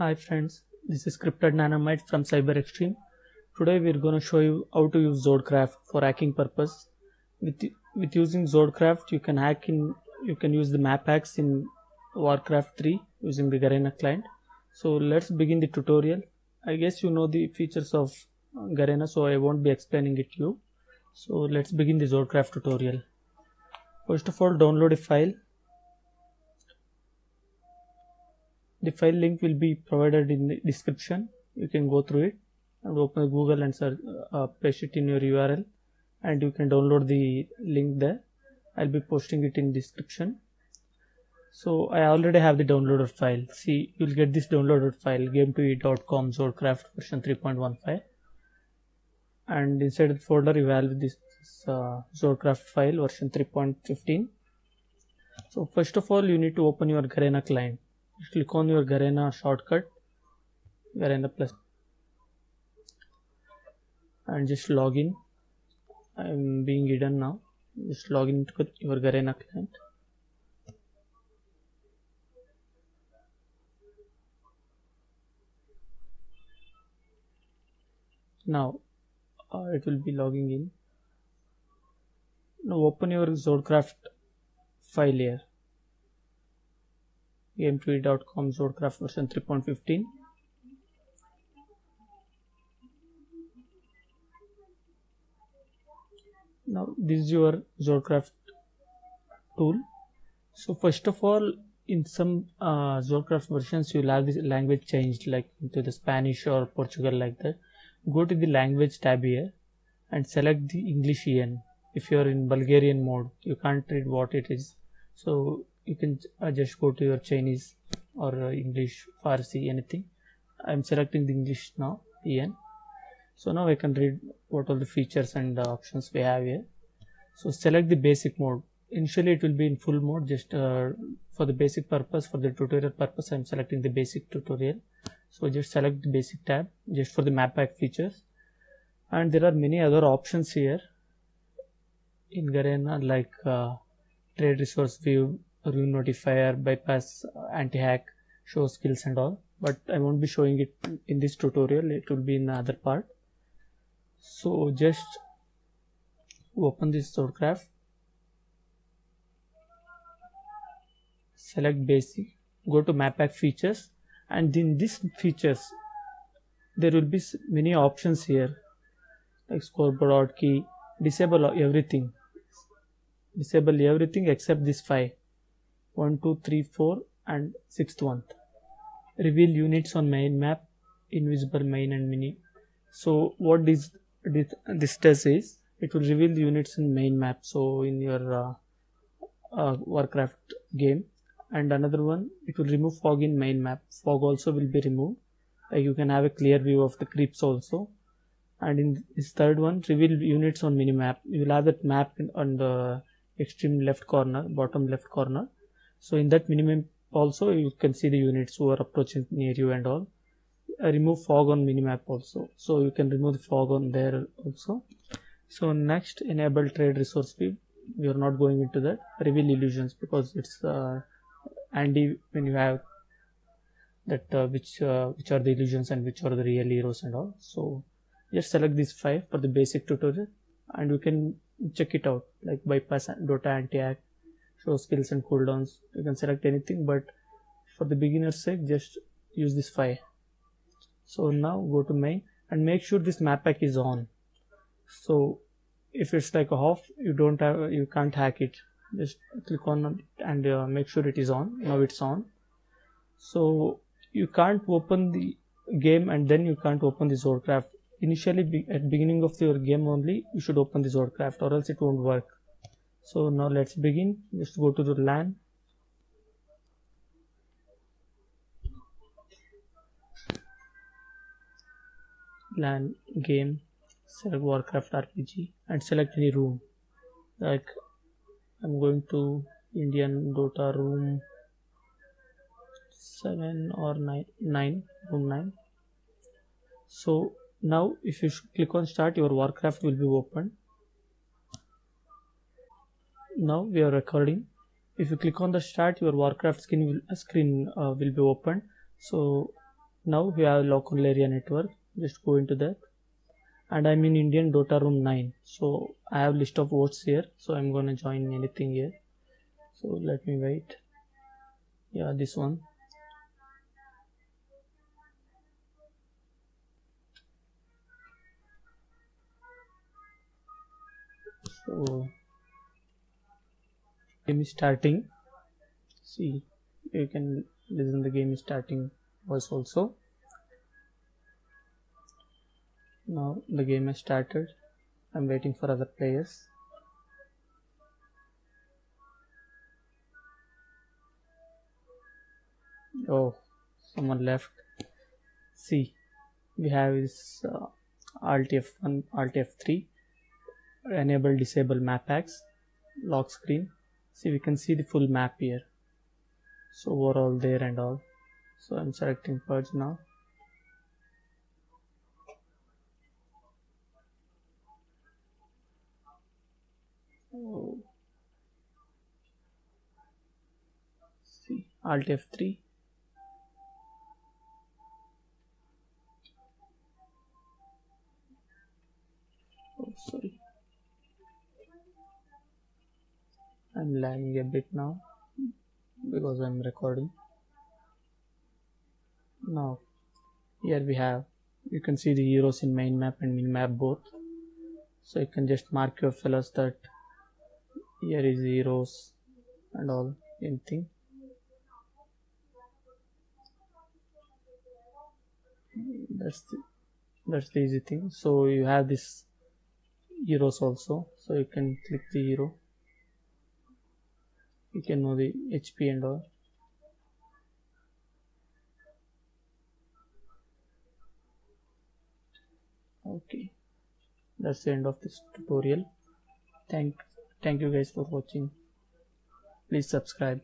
Hi friends, this is Scripted Nanomite from Cyber Extreme. Today we are going to show you how to use Zodcraft for hacking purpose. With using Zodcraft, you can use the map hacks in Warcraft 3 using the Garena client. So let's begin the tutorial. I guess you know the features of Garena, so I won't be explaining it to you. So let's begin the Zodcraft tutorial. First of all, download a file. The file link will be provided in the description. You can go through it and open Google and search, paste it in your URL, and you can download the link there. I'll be posting it in description. So I already have the downloaded file. See, you'll get this downloaded file, game2e.com Zodcraft version 3.15, and inside the folder you have this Zodcraft file version 3.15. So first of all, you need to open your Garena client. Just click on your Garena shortcut, Garena Plus, and just log in. I'm being hidden now. Just log in to your Garena client. Now it will be logging in. Now open your Zodcraft file here, game2e.com Zodcraft version 3.15. Now this is your Zodcraft tool. So first of all, in some Zodcraft versions you'll have this language changed, like into the Spanish or Portugal, like that. Go to the language tab here and select the English EN. If you're in Bulgarian mode, you can't read what it is, so you can just go to your Chinese or English, Farsi, anything. I'm selecting the English now, EN. So now I can read what all the features and options we have here. So select the basic mode. Initially it will be in full mode, just for the basic purpose, for the tutorial purpose I'm selecting the basic tutorial. So just select the basic tab just for the map pack features, and there are many other options here in Garena, like trade resource view, rune notifier, bypass, anti-hack, show skills and all, but I won't be showing it in this tutorial, it will be in the other part. So just open this Zodcraft, select basic, go to map pack features, and in this features there will be many options here, like scoreboard key. Disable everything except this 5, 1, 2, 3, 4 and 6th one. Reveal units on main map, invisible main and mini. So what this does is it will reveal the units in main map, so in your Warcraft game. And another one, it will remove fog in main map. Fog also will be removed, like you can have a clear view of the creeps also. And in this third one, reveal units on minimap. You will have that map on the extreme left corner, bottom left corner. So in that minimap also you can see the units who are approaching near you and all. Remove fog on minimap also, so you can remove the fog on there also. So next, enable trade resource view. We are not going into that. Reveal illusions, because it's handy when you have that which are the illusions and which are the real heroes and all. So just select these 5 for the basic tutorial, and you can check it out, like bypass, Dota, anti-hack, show skills and cooldowns. You can select anything, but for the beginner's sake just use this 5. So now go to main and make sure this map pack is on. So if it's like off, you can't hack it. Just click on it and make sure it is on. Now it's on. So you can't open the game and then you can't open the Zodcraft. Initially at beginning of your game only you should open the Zodcraft, or else it won't work. So now let's begin. Just go to the LAN. LAN game, select Warcraft RPG and select any room. Like I'm going to Indian Dota room 7 or 9, room 9. So now if you click on start, your Warcraft will be open. Now we are recording. If you click on the start, your Warcraft screen will be opened. So Now we have local area network. Just go into that, and I'm in Indian Dota room 9. So I have list of votes here. So I'm gonna join anything here. So let me wait. Yeah, this one. So game is starting. See, you can listen the game is starting voice also. Now the game has started. I'm waiting for other players. Oh, someone left. See, we have this Alt F1, Alt F3, enable disable map packs, lock screen. See, we can see the full map here. So overall there and all. So I'm selecting purge now. Oh. See, Alt F3. Oh, sorry. I'm lagging a bit now because I'm recording. Now, here we have, you can see the heroes in main map and min map both. So you can just mark your fellows that here is heroes and all, anything. That's the easy thing. So you have this heroes also, so you can click the hero, you can know the HP and all. Okay, that's the end of this tutorial. Thank you guys for watching. Please subscribe.